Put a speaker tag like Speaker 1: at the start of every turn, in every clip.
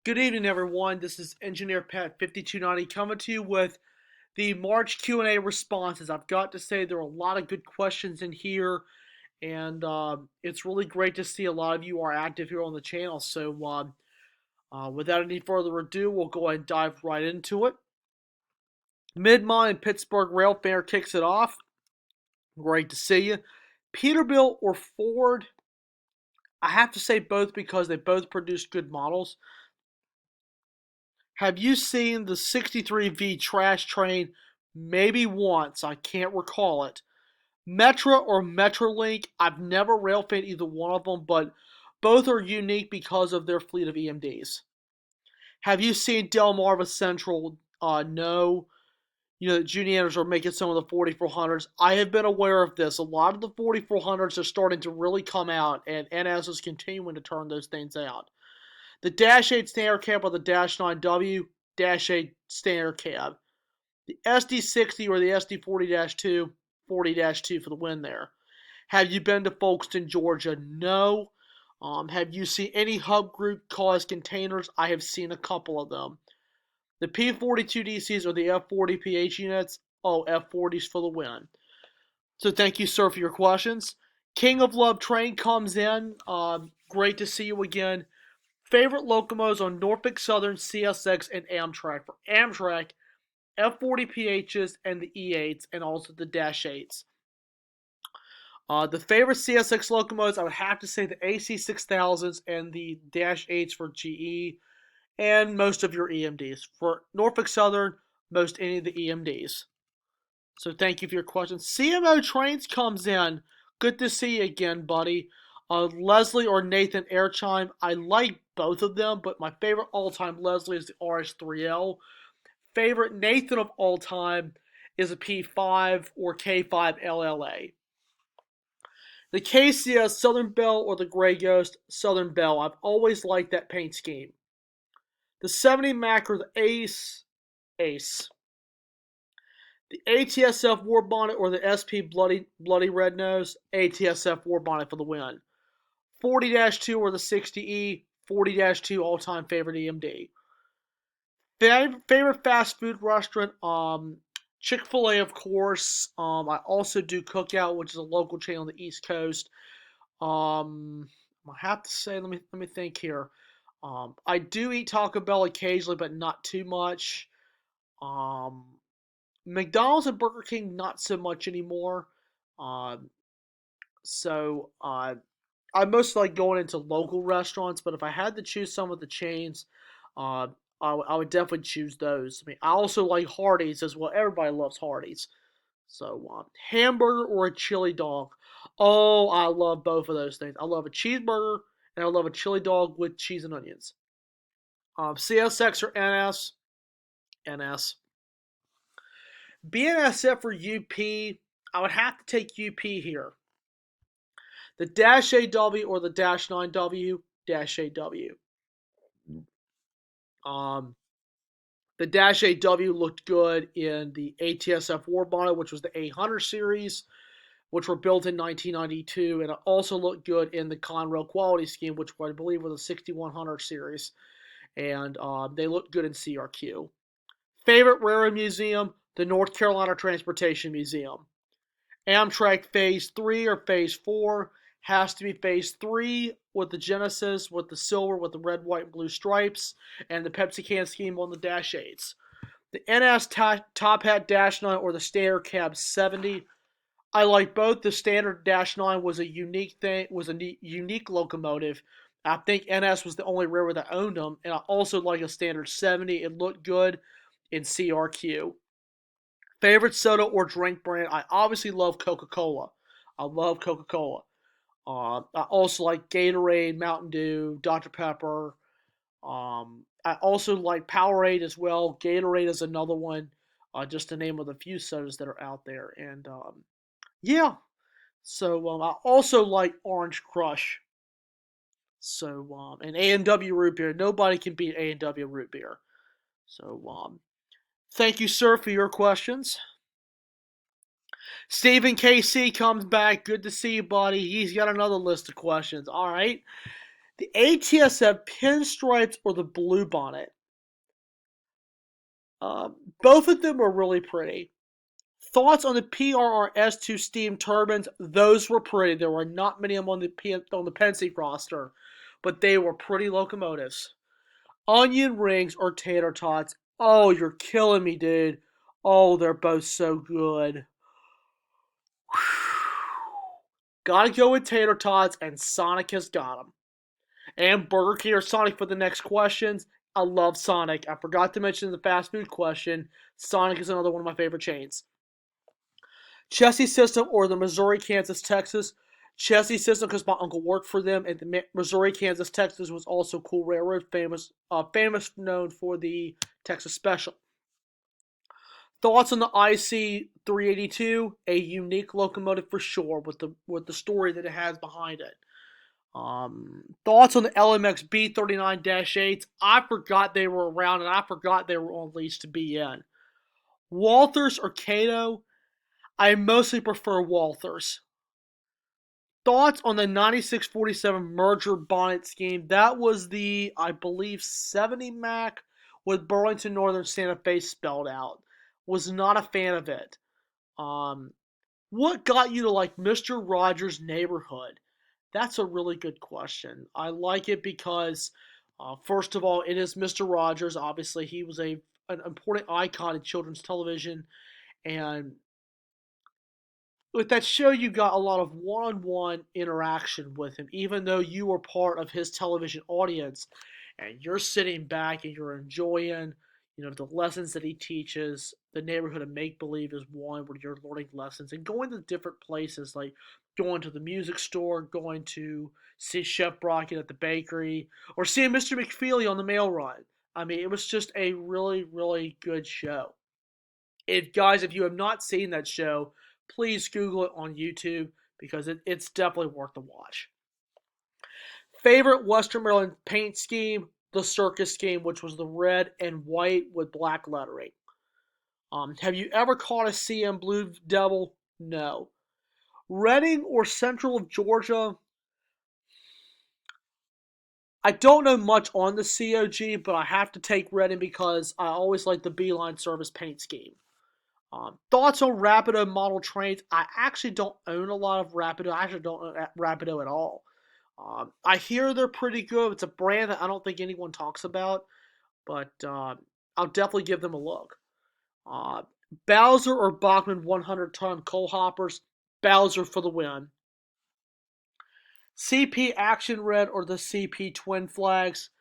Speaker 1: Good evening, everyone. This is Engineer Pat 5290 coming to you with the March Q&A responses. I've got to say there are a lot of good questions in here, and it's really great to see a lot of you are active here on the channel. So, without any further ado, we'll go ahead and dive right into it. Midmont Pittsburgh Railfare kicks it off. Great to see you. Peterbilt or Ford? I have to say both because they both produce good models. Have you seen the 63V trash train? Maybe once. I can't recall it. Metra or Metrolink? I've never railfed either one of them, but both are unique because of their fleet of EMDs. Have you seen Delmarva Central? No. You know, Juniors are making some of the 4400s. I have been aware of this. A lot of the 4400s are starting to really come out, and NS is continuing to turn those things out. The Dash 8 standard cab or the Dash 9W, Dash 8 standard cab. The SD60 or the SD40-2, 40-2 for the win there. Have you been to Folkestone, Georgia? No. Have you seen any hub group cause containers? I have seen a couple of them. The P42DCs or the F40PH units? Oh, F40s for the win. So thank you, sir, for your questions. King of Love Train comes in. Great to see you again. Favorite locomotives on Norfolk Southern, CSX, and Amtrak. For Amtrak, F40PHs and the E8s, and also the Dash 8s. The favorite CSX locomotives, I would have to say the AC6000s and the Dash 8s for GE, and most of your EMDs. For Norfolk Southern, most any of the EMDs. So thank you for your questions. CMO Trains comes in. Good to see you again, buddy. Leslie or Nathan Airchime. I like both of them, but my favorite all-time Leslie is the RS3L. Favorite Nathan of all time is a P5 or K5 LLA. The KCS Southern Belle or the Grey Ghost Southern Belle. I've always liked that paint scheme. The 70 Mac or the Ace. The ATSF War Bonnet or the SP Bloody Red Nose. ATSF War Bonnet for the win. 40-2 or the 60E. 40-2 all-time favorite EMD. Favorite fast food restaurant? Chick-fil-A, of course. I also do Cookout, which is a local chain on the East Coast. I have to say, let me think here. I do eat Taco Bell occasionally, but not too much. McDonald's and Burger King, not so much anymore. So I mostly like going into local restaurants, but if I had to choose some of the chains, uh, I would definitely choose those. I mean, I also like Hardee's as well. Everybody loves Hardee's. So, hamburger or a chili dog? Oh, I love both of those things. I love a cheeseburger and I love a chili dog with cheese and onions. CSX or NS? NS. BNSF or UP? I would have to take UP here. The Dash AW or the Dash 9W? Dash AW. The Dash AW looked good in the ATSF War Bonnet, which was the 800 series, which were built in 1992, and it also looked good in the Conrail Quality Scheme, which I believe was a 6100 series, and they looked good in CRQ. Favorite railroad museum? The North Carolina Transportation Museum. Amtrak Phase 3 or Phase 4 has to be Phase 3 with the Genesis, with the silver, with the red, white, and blue stripes, and the Pepsi can scheme on the Dash 8s. The NS Top Hat Dash 9 or the Standard Cab 70. I like both. The Standard Dash 9 was a unique thing, was a unique locomotive. I think NS was the only railroad that owned them, and I also like a Standard 70. It looked good in CRQ. Favorite soda or drink brand? I obviously love Coca-Cola. I love Coca-Cola. I also like Gatorade, Mountain Dew, Dr. Pepper. I also like Powerade as well. Gatorade is another one, just to name of the few sodas that are out there. And yeah, so I also like Orange Crush. So and A&W root beer. Nobody can beat A&W root beer. So thank you, sir, for your questions. Stephen KC comes back. Good to see you, buddy. He's got another list of questions. All right. The ATSF pinstripes or the blue bonnet. Both of them were really pretty. Thoughts on the PRRS2 steam turbines? Those were pretty. There were not many of them on the Penske roster, but they were pretty locomotives. Onion rings or tater tots? Oh, you're killing me, dude. Oh, they're both so good. Gotta go with tater tots, and Sonic has got them. And Burger King or Sonic for the next questions. I love Sonic. I forgot to mention the fast food question. Sonic is another one of my favorite chains. Chessie System or the Missouri, Kansas, Texas. Chessie System because my uncle worked for them, and the Missouri, Kansas, Texas was also Cool Railroad, famous known for the Texas Special. Thoughts on the IC 382? A unique locomotive for sure, with the story that it has behind it. Thoughts on the LMX B39-8s? I forgot they were around, and I forgot they were on lease to BN. Walthers or Cato? I mostly prefer Walthers. Thoughts on the 9647 merger bonnet scheme? That was the, I believe, 70 Mac with Burlington Northern Santa Fe spelled out. Was not a fan of it. What got you to like Mr. Rogers' Neighborhood? That's a really good question. I like it because, first of all, it is Mr. Rogers. Obviously, he was an important icon in children's television, and with that show, you got a lot of one-on-one interaction with him, even though you were part of his television audience, and you're sitting back and you're enjoying, the lessons that he teaches. The neighborhood of make believe is one where you're learning lessons and going to different places, like going to the music store, going to see Chef Brockett at the bakery, or seeing Mr. McFeely on the mail run. I mean, it was just a really, really good show. If you have not seen that show, please Google it on YouTube because it's definitely worth the watch. Favorite Western Maryland paint scheme? The circus scheme, which was the red and white with black lettering. Have you ever caught a CM Blue Devil? No. Reading or Central of Georgia? I don't know much on the COG, but I have to take Reading because I always like the Beeline Service paint scheme. Thoughts on Rapido model trains? I actually don't own a lot of Rapido. I actually don't own Rapido at all. I hear they're pretty good. It's a brand that I don't think anyone talks about, but I'll definitely give them a look. Uh, Bowser or Bachman 100-ton coal hoppers? Bowser for the win. CP Action Red or the CP Twin Flags?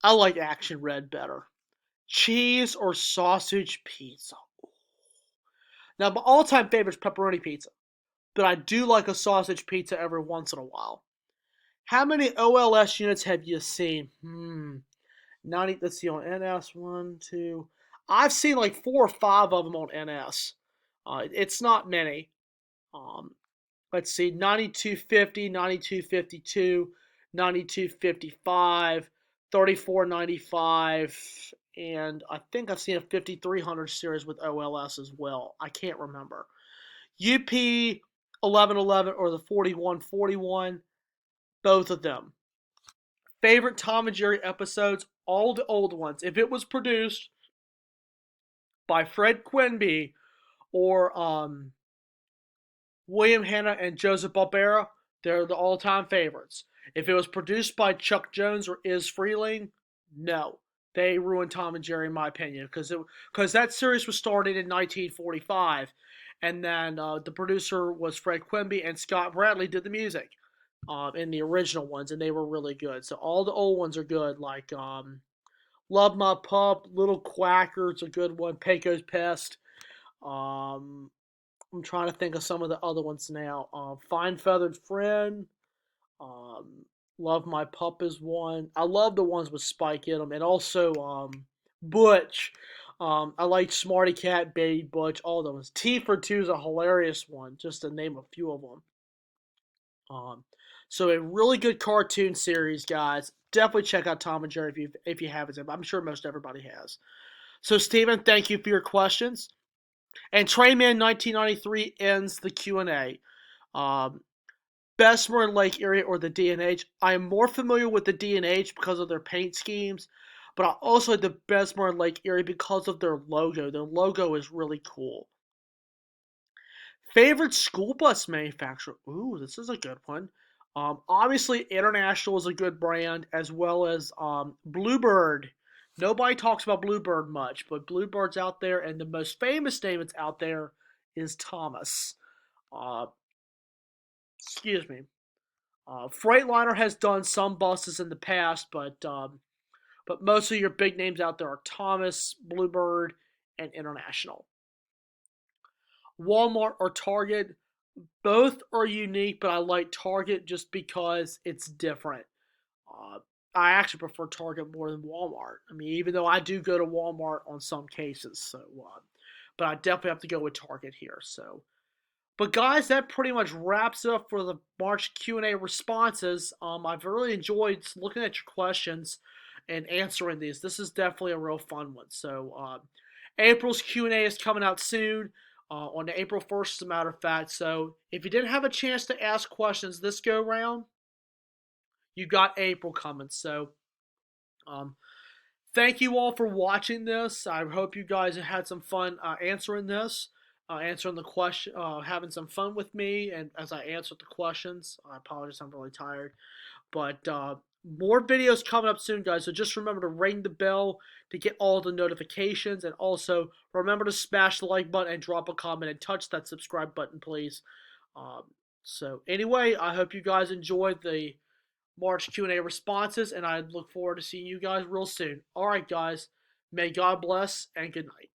Speaker 1: I like Action Red better. Cheese or sausage pizza? Now, my all-time favorite is pepperoni pizza, but I do like a sausage pizza every once in a while. How many OLS units have you seen? 90, let's see, on NS, 1, 2. I've seen like 4 or 5 of them on NS. It's not many. Um, let's see, 9250, 9252, 9255, 3495, and I think I've seen a 5300 series with OLS as well. I can't remember. UP 1111 or the 4141, both of them. Favorite Tom and Jerry episodes? All the old ones. If it was produced by Fred Quimby or William Hanna and Joseph Barbera, they're the all-time favorites. If it was produced by Chuck Jones or Iz Freeling, no. They ruined Tom and Jerry, in my opinion, because that series was started in 1945, and then the producer was Fred Quimby, and Scott Bradley did the music in the original ones, and they were really good. So all the old ones are good, like Love My Pup, Little Quacker's a good one, Pecos Pest. I'm trying to think of some of the other ones now. Fine Feathered Friend. Um, Love My Pup is one. I love the ones with Spike in them. And also Butch. I like Smarty Cat, Baby Butch, all those. T for Two is a hilarious one, just to name a few of them. So a really good cartoon series, guys. Definitely check out Tom and Jerry if you haven't. I'm sure most everybody has. So, Steven, thank you for your questions. And Trainman 1993 ends the Q&A. Um, Bessemer Lake area or the D&H. I am more familiar with the D&H because of their paint schemes, but I also like the Bessemer Lake area because of their logo. Their logo is really cool. Favorite school bus manufacturer? Ooh, this is a good one. Obviously, International is a good brand, as well as Bluebird. Nobody talks about Bluebird much, but Bluebird's out there, and the most famous name that's out there is Thomas. Uh, excuse me. Freightliner has done some buses in the past, but most of your big names out there are Thomas, Bluebird, and International. Walmart or Target, both are unique, but I like Target just because it's different. Uh, I actually prefer Target more than Walmart. I mean, even though I do go to Walmart on some cases, but I definitely have to go with Target here. But guys, that pretty much wraps it up for the March Q&A responses. I've really enjoyed looking at your questions and answering these. This is definitely a real fun one. April's Q&A is coming out soon, on April 1st, as a matter of fact. So if you didn't have a chance to ask questions this go round, you got April coming. Um, thank you all for watching this. I hope you guys had some fun answering this, answering the question, having some fun with me, and as I answered the questions. I apologize, I'm really tired. But more videos coming up soon, guys. So just remember to ring the bell to get all the notifications, and also remember to smash the like button and drop a comment and touch that subscribe button, please. Um, anyway, I hope you guys enjoyed the March Q&A responses, and I look forward to seeing you guys real soon. All right, guys. May God bless, and good night.